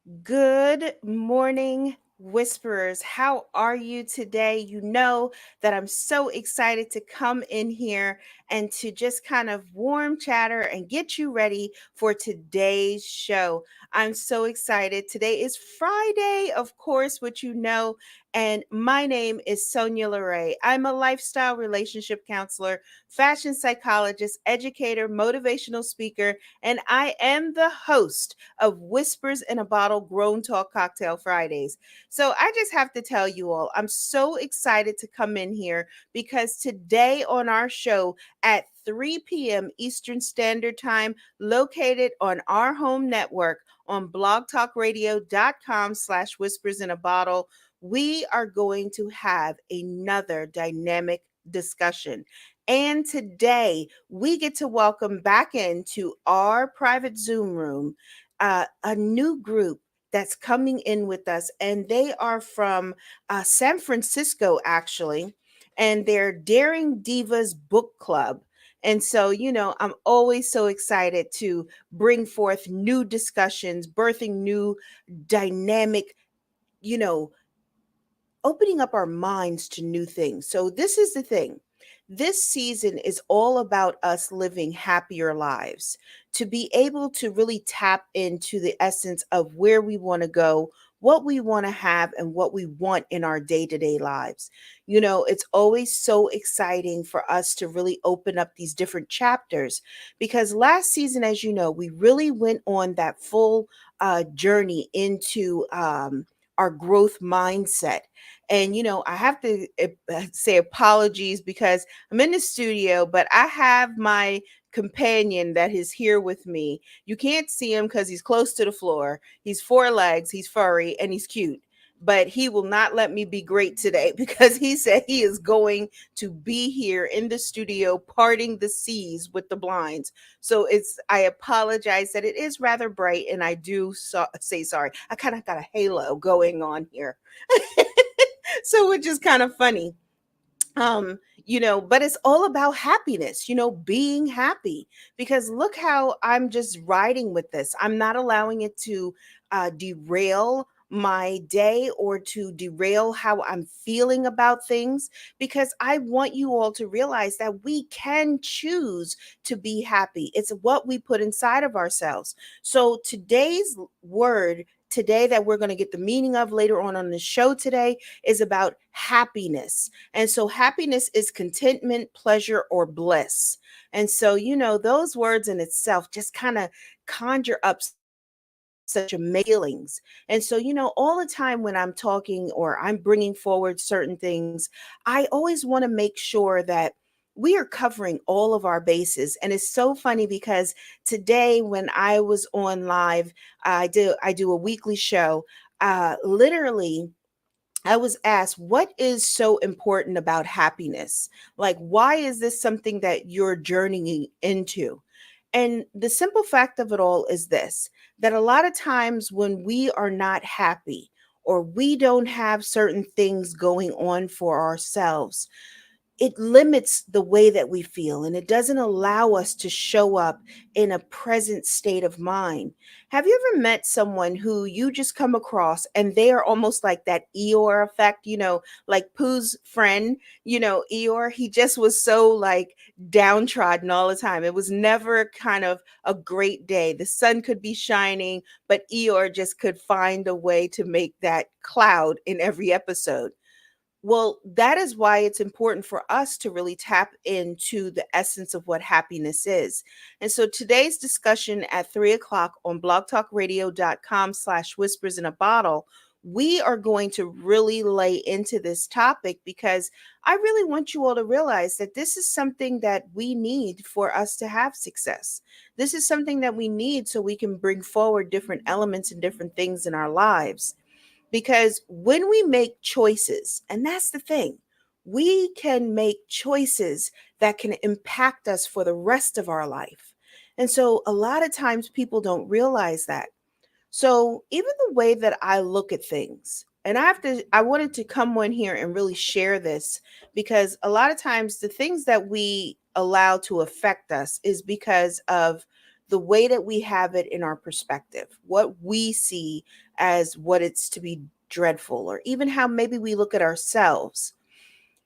Good morning, Whisperers. How are you today? You know that I'm so excited to come in here and to just kind of warm chatter and get you ready for today's show. I'm so excited. Today is Friday, of course, which you know, and my name is Sonya LaRae. I'm a lifestyle relationship counselor, fashion psychologist, educator, motivational speaker, and I am the host of Whispers in a Bottle Grown Talk Cocktail Fridays. So I just have to tell you all, I'm so excited to come in here because today on our show at 3 p.m. Eastern Standard Time, located on our home network on blogtalkradio.com/whispers in a bottle, we are going to have another dynamic discussion. And today we get to welcome back into our private Zoom room a new group that's coming in with us, and they are from San Francisco, actually, and they're Daring Divas Book Club. And so, I'm always so excited to bring forth new discussions, birthing new dynamic, you know, opening up our minds to new things. So, this is the thing. This season is all about us living happier lives, to be able to really tap into the essence of where we want to go, what we want to have, and what we want in our day to day lives. It's always so exciting for us to really open up these different chapters because last season, as you know, we really went on that full journey into our growth mindset. And, I have to say apologies because I'm in the studio, but I have my companion that is here with me. You can't see him because he's close to the floor. He's four legs, he's furry, and he's cute. But he will not let me be great today because he said he is going to be here in the studio parting the seas with the blinds. So I apologize that it is rather bright and I do say sorry. I kind of got a halo going on here. So which is kind of funny. But it's all about happiness, being happy, because look how I'm just riding with this. I'm not allowing it to derail my day or to derail how I'm feeling about things, because I want you all to realize that we can choose to be happy. It's what we put inside of ourselves. So today's word today that we're going to get the meaning of later on the show today is about happiness. And so happiness is contentment, pleasure, or bliss. And so, those words in itself just kind of conjure up such amazing feelings. And so, all the time when I'm talking or I'm bringing forward certain things, I always want to make sure that we are covering all of our bases. And it's so funny because today when I was on live, I do a weekly show. Literally I was asked, what is so important about happiness? Like, why is this something that you're journeying into? And the simple fact of it all is this, that a lot of times when we are not happy or we don't have certain things going on for ourselves, it limits the way that we feel and it doesn't allow us to show up in a present state of mind. Have you ever met someone who you just come across and they are almost like that Eeyore effect, like Pooh's friend, Eeyore, he just was so like downtrodden all the time. It was never kind of a great day. The sun could be shining, but Eeyore just could find a way to make that cloud in every episode. Well, that is why it's important for us to really tap into the essence of what happiness is. And so today's discussion at 3 o'clock on blogtalkradio.com/whispers in a bottle, we are going to really lay into this topic because I really want you all to realize that this is something that we need for us to have success. This is something that we need so we can bring forward different elements and different things in our lives. Because when we make choices, and that's the thing, we can make choices that can impact us for the rest of our life. And so a lot of times people don't realize that. So even the way that I look at things, and I wanted to come on here and really share this because a lot of times the things that we allow to affect us is because of the way that we have it in our perspective, what we see as what it's to be dreadful, or even how maybe we look at ourselves.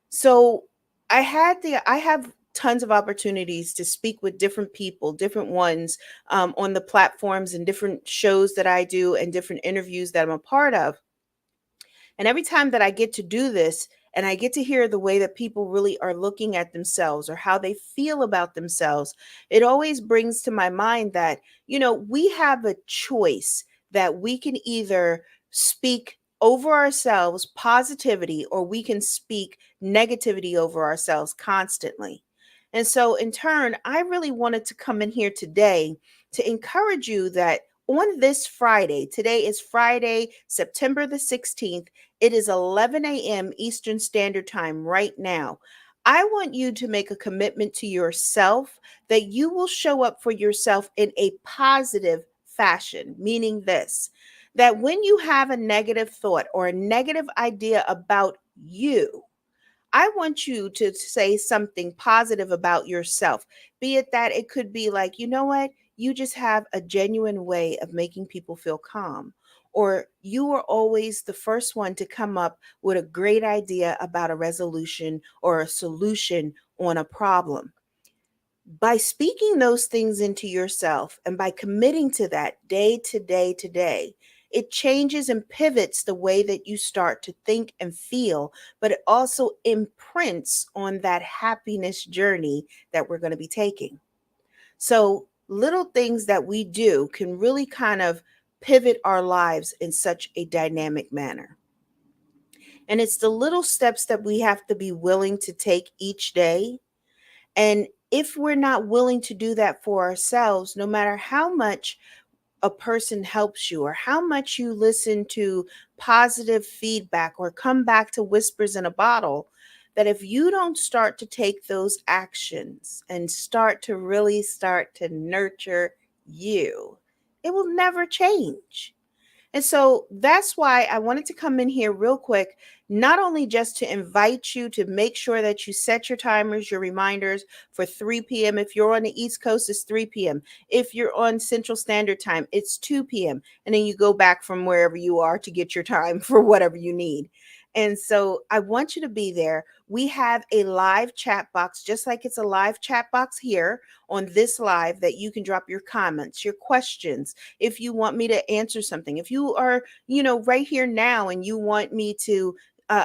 So I have tons of opportunities to speak with different people, different ones, on the platforms and different shows that I do and different interviews that I'm a part of. And every time that I get to do this and I get to hear the way that people really are looking at themselves or how they feel about themselves, it always brings to my mind that, we have a choice that we can either speak over ourselves positivity, or we can speak negativity over ourselves constantly. And so, in turn, I really wanted to come in here today to encourage you that on this Friday, today is Friday, September the 16th. It is 11 a.m. Eastern Standard Time right now. I want you to make a commitment to yourself that you will show up for yourself in a positive fashion, meaning this, that when you have a negative thought or a negative idea about you, I want you to say something positive about yourself. Be it that it could be like, you know what? You just have a genuine way of making people feel calm. Or you are always the first one to come up with a great idea about a resolution or a solution on a problem. By speaking those things into yourself and by committing to that day to day to day, it changes and pivots the way that you start to think and feel, but it also imprints on that happiness journey that we're going to be taking. So, little things that we do can really kind of pivot our lives in such a dynamic manner. And it's the little steps that we have to be willing to take each day. And if we're not willing to do that for ourselves, no matter how much a person helps you or how much you listen to positive feedback or come back to whispers in a bottle, that if you don't start to take those actions and start to nurture you, it will never change. And so that's why I wanted to come in here real quick, not only just to invite you to make sure that you set your timers, your reminders for 3 p.m. If you're on the East Coast, it's 3 p.m. If you're on Central Standard Time, it's 2 p.m. And then you go back from wherever you are to get your time for whatever you need. And so I want you to be there. We have a live chat box, just like it's a live chat box here on this live, that you can drop your comments, your questions. If you want me to answer something, if you are, right here now and you want me to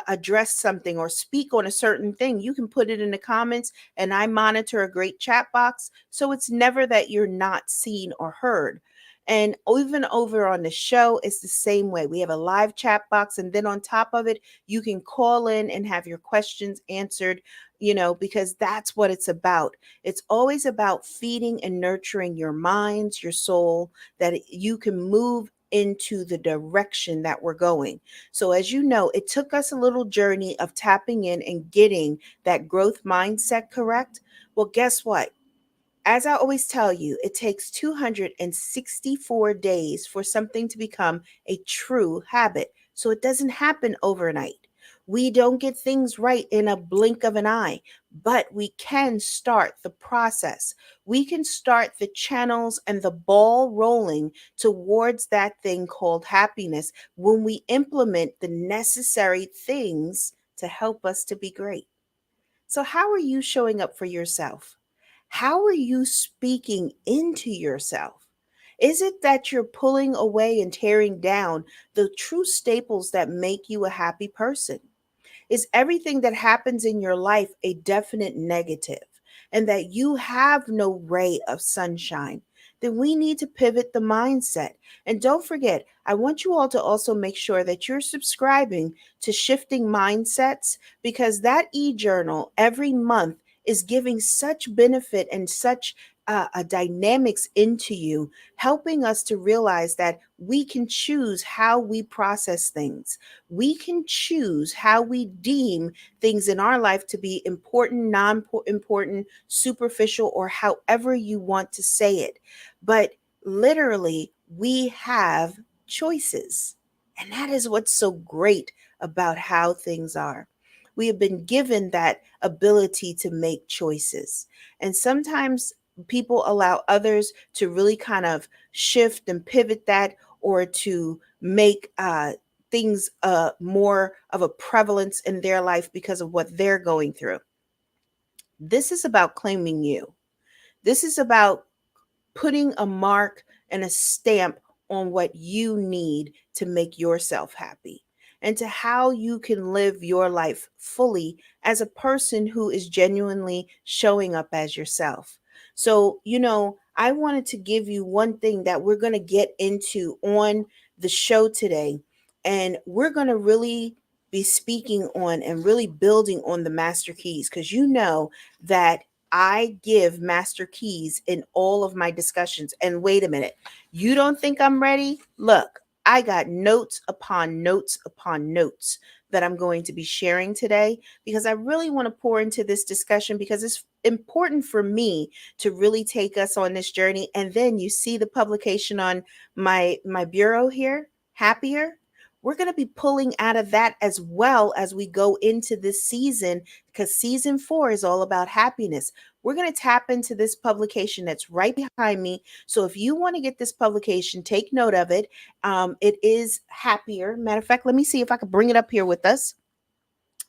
address something or speak on a certain thing, you can put it in the comments, and I monitor a great chat box. So it's never that you're not seen or heard. And even over on the show, it's the same way. We have a live chat box, and then on top of it, you can call in and have your questions answered, because that's what it's about. It's always about feeding and nurturing your minds, your soul, that you can move into the direction that we're going. So, as you know, it took us a little journey of tapping in and getting that growth mindset correct. Well, guess what? As I always tell you, it takes 264 days for something to become a true habit. So it doesn't happen overnight. We don't get things right in a blink of an eye, but we can start the process. We can start the channels and the ball rolling towards that thing called happiness when we implement the necessary things to help us to be great. So, how are you showing up for yourself? How are you speaking into yourself? Is it that you're pulling away and tearing down the true staples that make you a happy person? Is everything that happens in your life a definite negative, and that you have no ray of sunshine? Then we need to pivot the mindset. And don't forget, I want you all to also make sure that you're subscribing to Shifting Mindsets, because that e journal every month is giving such benefit and such a dynamics into you, helping us to realize that we can choose how we process things. We can choose how we deem things in our life to be important, non important, superficial, or however you want to say it. But literally, we have choices. And that is what's so great about how things are. We have been given that ability to make choices. And sometimes people allow others to really kind of shift and pivot that, or to make things more of a prevalence in their life because of what they're going through. This is about claiming you. This is about putting a mark and a stamp on what you need to make yourself happy, and to how you can live your life fully as a person who is genuinely showing up as yourself. So, I wanted to give you one thing that we're going to get into on the show today. And we're going to really be speaking on and really building on the master keys, because that I give master keys in all of my discussions. And wait a minute, you don't think I'm ready? Look, I got notes upon notes upon notes that I'm going to be sharing today, because I really want to pour into this discussion, because it's important for me to really take us on this journey. And then you see the publication on my bureau here, Happier. We're going to be pulling out of that as well as we go into this season, because season 4 is all about happiness. We're going to tap into this publication that's right behind me. So if you want to get this publication, take note of it. It is Happier. Matter of fact, let me see if I can bring it up here with us.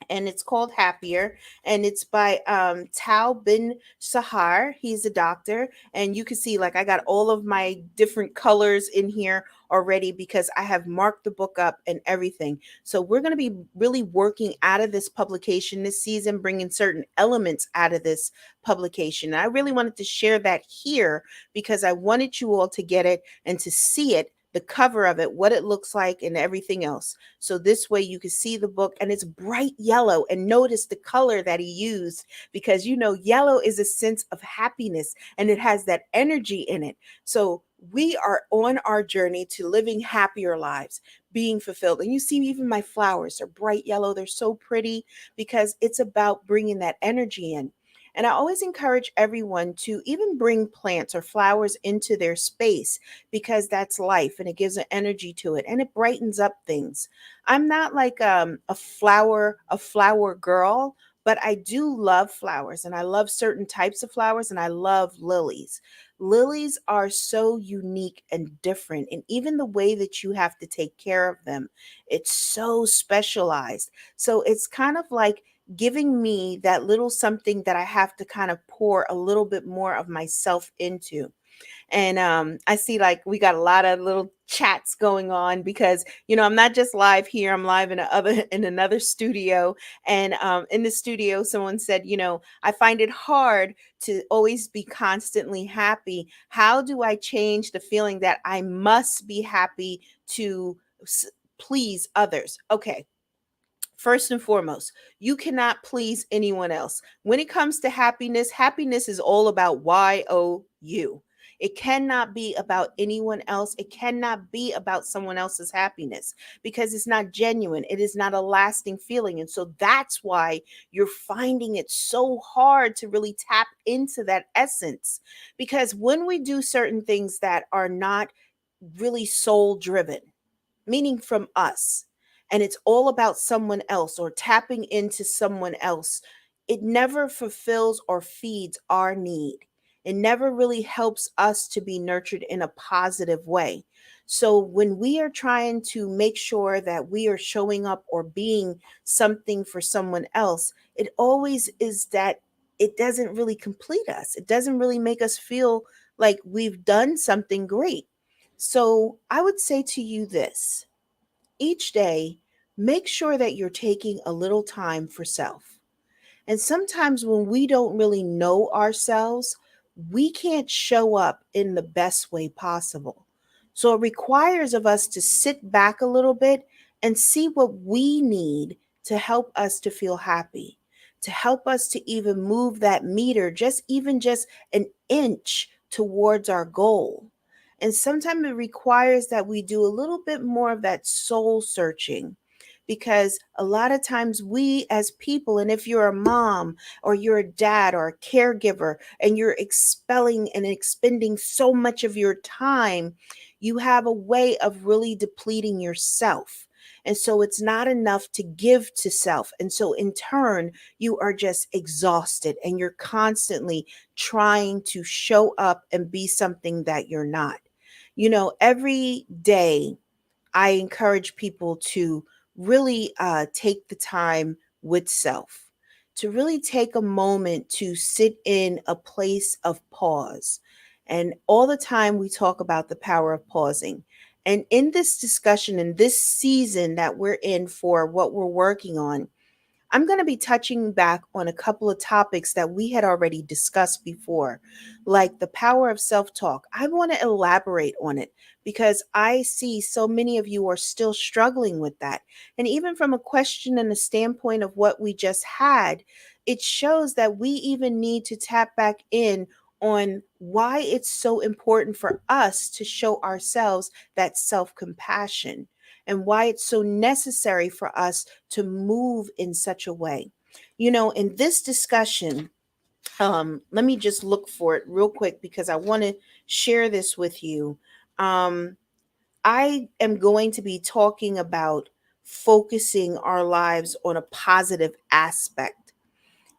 And it's called Happier, and it's by Tal bin Sahar. He's a doctor, and you can see, like, I got all of my different colors in here already because I have marked the book up and everything. So we're going to be really working out of this publication this season, bringing certain elements out of this publication. And I really wanted to share that here because I wanted you all to get it and to see it, the cover of it, what it looks like, and everything else. So this way you can see the book, and it's bright yellow. And notice the color that he used, because yellow is a sense of happiness and it has that energy in it. So we are on our journey to living happier lives, being fulfilled. And you see, even my flowers are bright yellow. They're so pretty because it's about bringing that energy in. And I always encourage everyone to even bring plants or flowers into their space, because that's life and it gives an energy to it and it brightens up things. I'm not like a flower girl, but I do love flowers, and I love certain types of flowers, and I love lilies. Lilies are so unique and different, and even the way that you have to take care of them, it's so specialized. So it's kind of like giving me that little something that I have to kind of pour a little bit more of myself into. And I see, like, we got a lot of little chats going on, because I'm not just live here. I'm live in another studio. And in the studio, someone said, I find it hard to always be constantly happy. How do I change the feeling that I must be happy to please others? Okay. First and foremost, you cannot please anyone else. When it comes to happiness, happiness is all about you. It cannot be about anyone else. It cannot be about someone else's happiness, because it's not genuine. It is not a lasting feeling. And so that's why you're finding it so hard to really tap into that essence. Because when we do certain things that are not really soul driven, meaning from us, and it's all about someone else or tapping into someone else, it never fulfills or feeds our need. It never really helps us to be nurtured in a positive way. So when we are trying to make sure that we are showing up or being something for someone else, it always is that it doesn't really complete us. It doesn't really make us feel like we've done something great. So I would say to you this: each day, make sure that you're taking a little time for self. And sometimes when we don't really know ourselves, we can't show up in the best way possible. So it requires of us to sit back a little bit and see what we need to help us to feel happy, to help us to even move that meter just an inch towards our goal. And sometimes it requires that we do a little bit more of that soul searching, because a lot of times we as people, and if you're a mom or you're a dad or a caregiver and you're expelling and expending so much of your time, you have a way of really depleting yourself. And so it's not enough to give to self. And so in turn, you are just exhausted and you're constantly trying to show up and be something that you're not. Every day I encourage people to really take the time with self, to really take a moment to sit in a place of pause. And all the time we talk about the power of pausing. And in this discussion, in this season that we're in for what we're working on, I'm going to be touching back on a couple of topics that we had already discussed before, like the power of self talk. I want to elaborate on it because I see so many of you are still struggling with that. And even from a question and a standpoint of what we just had, it shows that we even need to tap back in on why it's so important for us to show ourselves that self compassion and why it's so necessary for us to move in such a way. In this discussion, let me just look for it real quick because I want to share this with you. Um, I am going to be talking about focusing our lives on a positive aspect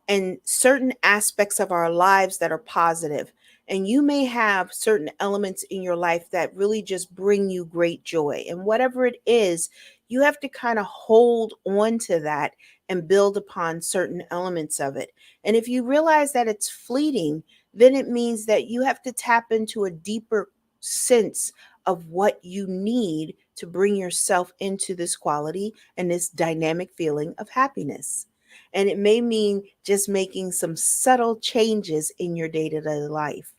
and certain aspects of our lives that are positive. And you may have certain elements in your life that really just bring you great joy. And whatever it is, you have to kind of hold on to that and build upon certain elements of it. And if you realize that it's fleeting, then it means that you have to tap into a deeper sense of what you need to bring yourself into this quality and this dynamic feeling of happiness. And it may mean just making some subtle changes in your day to day life.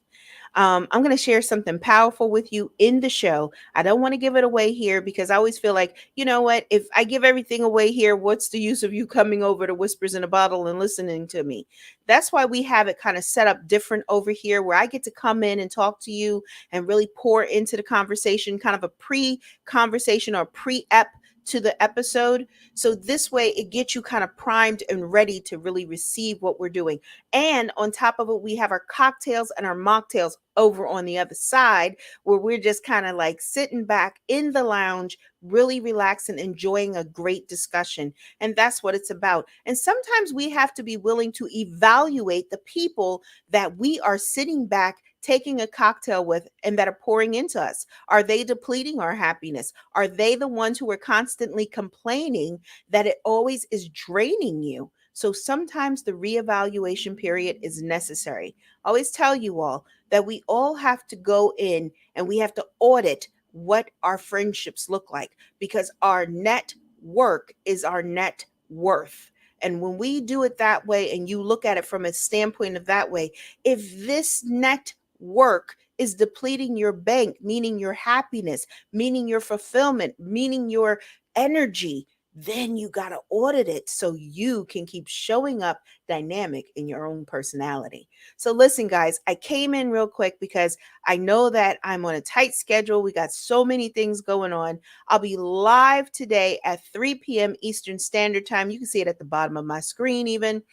I'm going to share something powerful with you in the show. I don't want to give it away here because I always feel like, you know what? If I give everything away here, what's the use of you coming over to Whispers in a Bottle and listening to me? That's why we have it kind of set up different over here where I get to come in and talk to you and really pour into the conversation, kind of a pre conversation or pre ep to the episode. So this way it gets you kind of primed and ready to really receive what we're doing. And on top of it, we have our cocktails and our mocktails over on the other side where we're just kind of like sitting back in the lounge, really relaxing, enjoying a great discussion. And that's what it's about. And sometimes we have to be willing to evaluate the people that we are sitting back taking a cocktail with and that are pouring into us. Are they depleting our happiness? Are they the ones who are constantly complaining that it always is draining you? So sometimes the reevaluation period is necessary. I always tell you all that we all have to go in and we have to audit what our friendships look like because our net work is our net worth. And when we do it that way and you look at it from a standpoint of that way, if this net work is depleting your bank, meaning your happiness, meaning your fulfillment, meaning your energy, then you got to audit it so you can keep showing up dynamic in your own personality. So, listen, guys, I came in real quick because I know that I'm on a tight schedule. We got so many things going on. I'll be live today at 3 p.m. Eastern Standard Time. You can see it at the bottom of my screen, even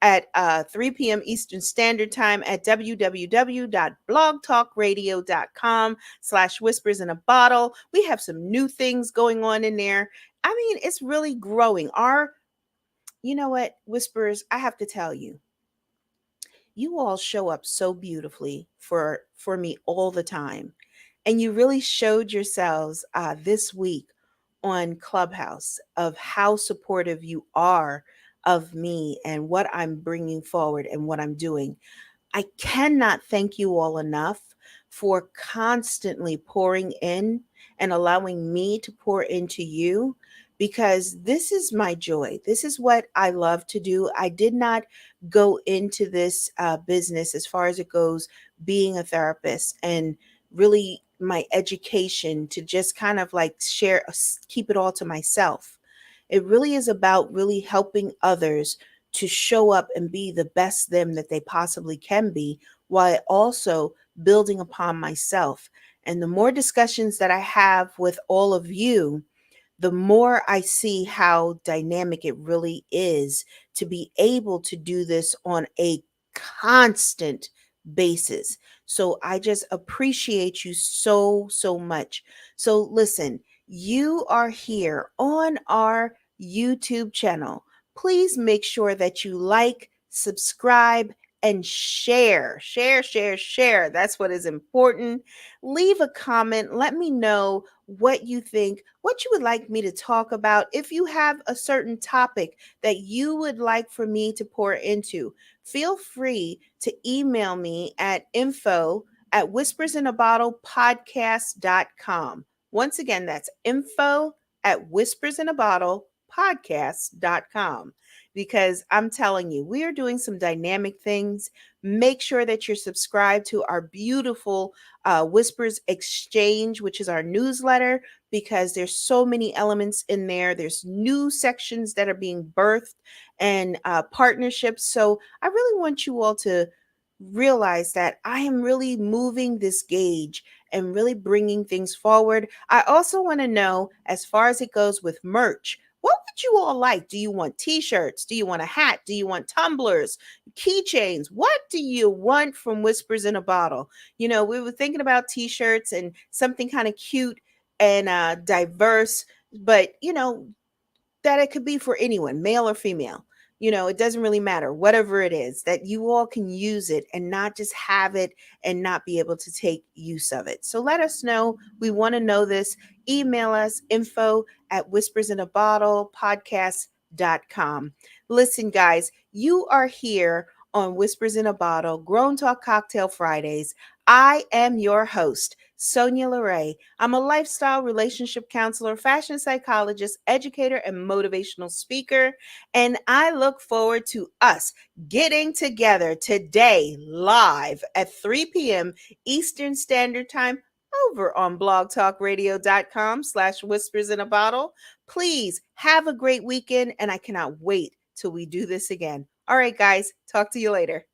at 3 p.m. Eastern Standard Time at www.blogtalkradio.com/whispers in a bottle. We have some new things going on in there. I mean, it's really growing. You know what, Whispers, I have to tell you, you all show up so beautifully for me all the time. And you really showed yourselves this week on Clubhouse of how supportive you are of me and what I'm bringing forward and what I'm doing. I cannot thank you all enough for constantly pouring in and allowing me to pour into you because this is my joy. This is what I love to do. I did not go into this business as far as it goes, being a therapist and really my education to just kind of like share, keep it all to myself. It really is about really helping others to show up and be the best them that they possibly can be while also building upon myself. And the more discussions that I have with all of you, the more I see how dynamic it really is to be able to do this on a constant basis. So I just appreciate you so, so much. So listen, you are here on our YouTube channel, please make sure that you like, subscribe, and share. Share, share, share. That's what is important. Leave a comment. Let me know what you think, what you would like me to talk about. If you have a certain topic that you would like for me to pour into, feel free to email me at info@whispersinabottlepodcast.com. Once again, that's info@whispersinabottlepodcast.com. Because I'm telling you, we are doing some dynamic things. Make sure that you're subscribed to our beautiful Whispers Exchange, which is our newsletter, because there's so many elements in there. There's new sections that are being birthed and partnerships. So I really want you all to realize that I am really moving this gauge and really bringing things forward. I also want to know, as far as it goes with merch, what would you all like? Do you want t-shirts? Do you want a hat? Do you want tumblers, keychains? What do you want from Whispers in a Bottle? We were thinking about t-shirts and something kind of cute and diverse, but that it could be for anyone, male or female. It doesn't really matter, whatever it is, that you all can use it and not just have it and not be able to take use of it. So let us know. We want to know this. Email us info@whispersinabottlepodcast.com. Listen, guys, you are here on Whispers in a Bottle, Grown Talk Cocktail Fridays. I am your host, Sonya LaRae. I'm a lifestyle relationship counselor, fashion psychologist, educator, and motivational speaker. And I look forward to us getting together today live at 3 p.m. Eastern Standard Time over on blogtalkradio.com/whispers in a bottle. Please have a great weekend, and I cannot wait till we do this again. All right, guys, talk to you later.